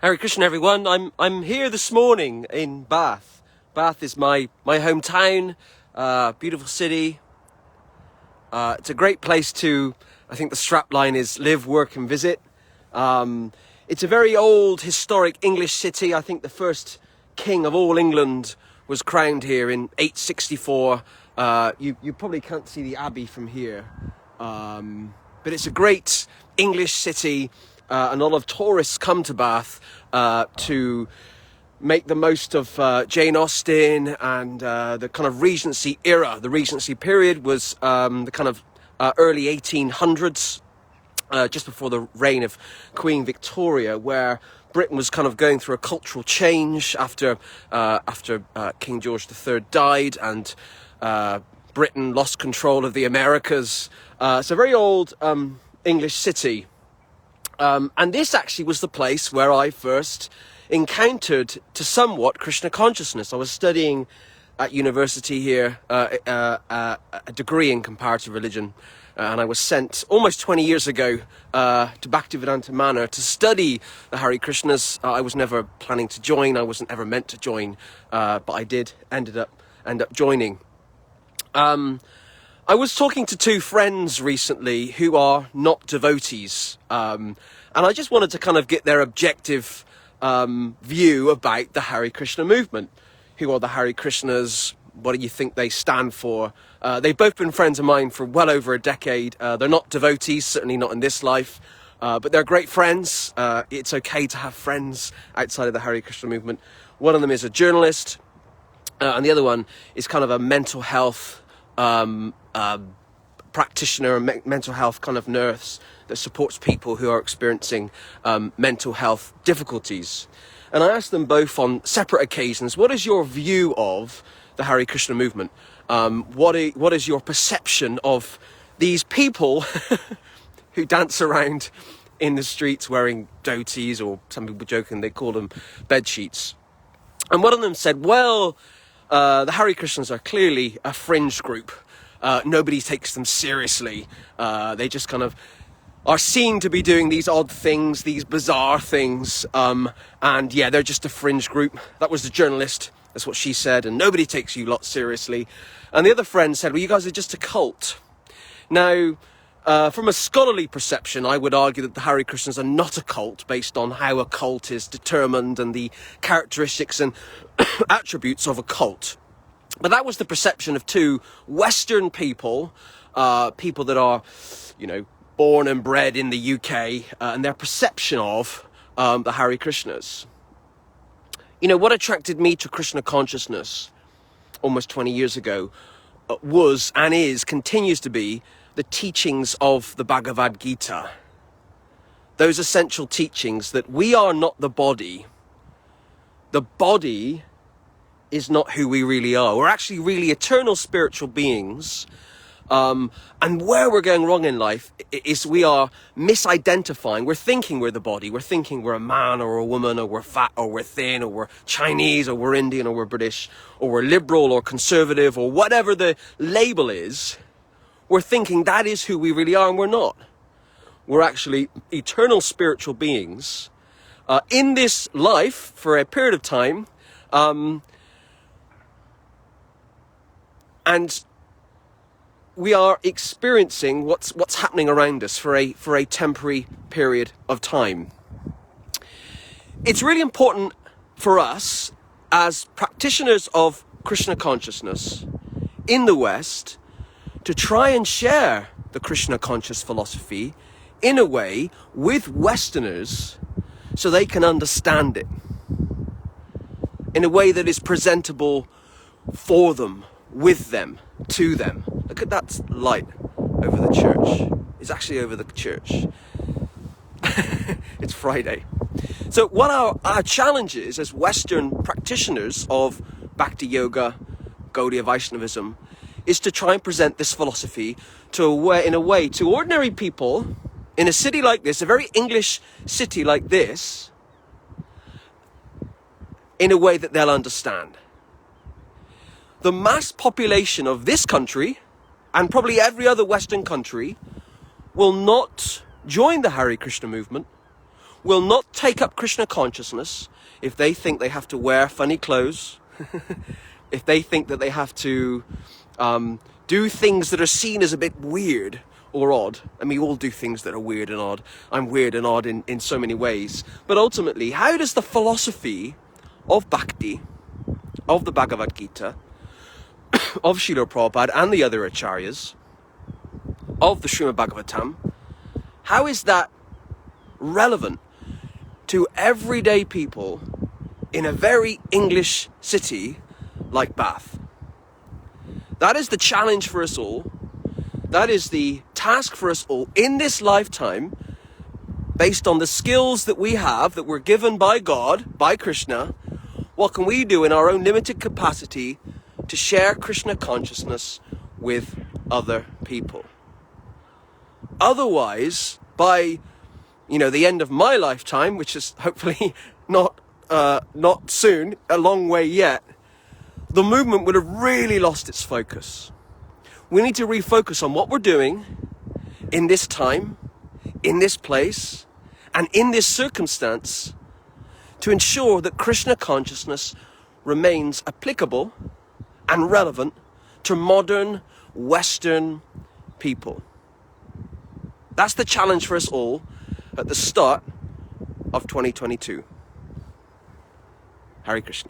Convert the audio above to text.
Hare Krishna, everyone. I'm here this morning in Bath. Bath is my hometown, beautiful city. It's a great place to, I think the strapline is live, work and visit. It's a very old, historic English city. I think the first king of all England was crowned here in 864. You probably can't see the Abbey from here. But it's a great English city. And a lot of tourists come to Bath to make the most of Jane Austen and the kind of Regency era. The Regency period was the kind of early 1800s, just before the reign of Queen Victoria, where Britain was kind of going through a cultural change after King George III died and Britain lost control of the Americas. It's a very old English city. And this actually was the place where I first encountered to somewhat Krishna consciousness. I was studying at university here a degree in comparative religion, and I was sent almost 20 years ago to Bhaktivedanta Manor to study the Hare Krishnas. I was never planning to join. I wasn't ever meant to join, but I did end up joining. I was talking to two friends recently who are not devotees, and I just wanted to kind of get their objective view about the Hare Krishna movement. Who are the Hare Krishnas? What do you think they stand for? They've both been friends of mine for well over a decade. They're not devotees, certainly not in this life, but they're great friends. It's okay to have friends outside of the Hare Krishna movement. One of them is a journalist, and the other one is kind of a mental health practitioner, mental health kind of nurse that supports people who are experiencing mental health difficulties. And I asked them both on separate occasions, what is your view of the Hare Krishna movement? What is your perception of these people who dance around in the streets wearing dhotis, or some people joking they call them bed sheets? And one of them said, well, the Hare Krishnas are clearly a fringe group. Nobody takes them seriously. They just kind of are seen to be doing these odd things, these bizarre things. And yeah, they're just a fringe group. That was the journalist. That's what she said. And nobody takes you lot seriously. And the other friend said, well, you guys are just a cult. Now, from a scholarly perception, I would argue that the Hare Krishnas are not a cult based on how a cult is determined and the characteristics and attributes of a cult. But that was the perception of two Western people, people that are, born and bred in the UK, and their perception of the Hare Krishnas. What attracted me to Krishna consciousness almost 20 years ago was and continues to be the teachings of the Bhagavad Gita. Those essential teachings that we are not the body. The body is not who we really are. We're actually really eternal spiritual beings. And where we're going wrong in life is we are misidentifying. We're thinking we're the body. We're thinking we're a man or a woman, or we're fat or we're thin, or we're Chinese or we're Indian or we're British, or we're liberal or conservative, or whatever the label is. We're thinking that is who we really are, and we're not. We're actually eternal spiritual beings in this life for a period of time. And we are experiencing what's happening around us for a temporary period of time. It's really important for us as practitioners of Krishna consciousness in the West to try and share the Krishna conscious philosophy in a way with Westerners so they can understand it in a way that is presentable for them, with them, to them. Look at that light over the church. It's actually over the church. It's Friday. So what our challenge is as Western practitioners of Bhakti Yoga, Gaudiya Vaishnavism, is to try and present this philosophy in a way to ordinary people in a city like this, a very English city like this, in a way that they'll understand. The mass population of this country, and probably every other Western country, will not join the Hare Krishna movement, will not take up Krishna consciousness if they think they have to wear funny clothes, if they think that they have to do things that are seen as a bit weird or odd. I mean, we all do things that are weird and odd. I'm weird and odd in so many ways. But ultimately, how does the philosophy of Bhakti, of the Bhagavad Gita, of Srila Prabhupada and the other acharyas, of the Srimad Bhagavatam, how is that relevant to everyday people in a very English city like Bath? That is the challenge for us all. That is the task for us all in this lifetime, based on the skills that we have, that we're given by God, by Krishna. What can we do in our own limited capacity to share Krishna consciousness with other people? Otherwise, by the end of my lifetime, which is hopefully not soon, a long way yet, the movement would have really lost its focus. We need to refocus on what we're doing in this time, in this place, and in this circumstance to ensure that Krishna consciousness remains applicable and relevant to modern Western people. That's the challenge for us all at the start of 2022. Hare Krishna.